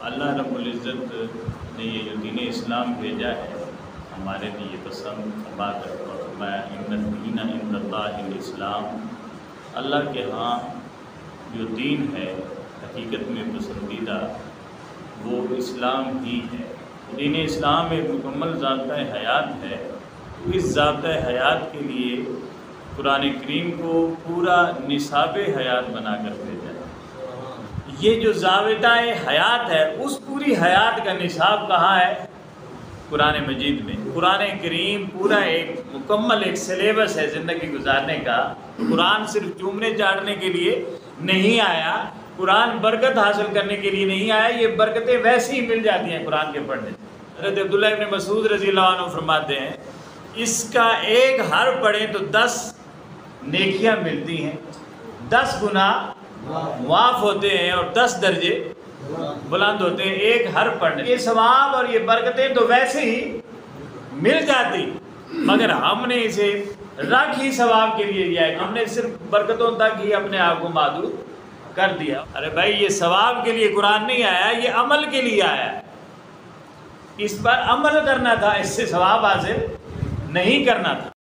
اللہ رب العزت نے یہ جو دین اسلام بھیجا ہے ہمارے لیے پسند بات فرمایا ان الدین عند اللہ الاسلام، اللہ کے ہاں جو دین ہے حقیقت میں پسندیدہ وہ اسلام ہی ہے۔ دین اسلام ایک مکمل ضابطۂ حیات ہے۔ اس ضابطۂ حیات کے لیے قرآن کریم کو پورا نصاب حیات بنا کر بھیجا ہے۔ یہ جو ضابطۂ حیات ہے اس پوری حیات کا نصاب کہاں ہے؟ قرآن مجید میں۔ قرآن کریم پورا ایک مکمل ایک سلیبس ہے زندگی گزارنے کا۔ قرآن صرف چومنے چاٹنے کے لیے نہیں آیا، قرآن برکت حاصل کرنے کے لیے نہیں آیا، یہ برکتیں ویسے ہی مل جاتی ہیں قرآن کے پڑھنے سے۔ حضرت عبداللہ ابن مسعود رضی اللہ عنہ فرماتے ہیں اس کا ایک حرف پڑھیں تو 10 نیکیاں ملتی ہیں، 10 گناہ معاف ہوتے ہیں اور 10 درجے بلند ہوتے ہیں ایک حرف پڑھنے۔ یہ ثواب اور یہ برکتیں تو ویسے ہی مل جاتی، مگر ہم نے اسے رکھ ہی ثواب کے لیے دیا ہے، ہم نے صرف برکتوں تک ہی اپنے آپ کو محدود کر دیا۔ ارے بھائی یہ ثواب کے لیے قرآن نہیں آیا، یہ عمل کے لیے آیا ہے۔ اس پر عمل کرنا تھا، اس سے ثواب حاصل نہیں کرنا تھا۔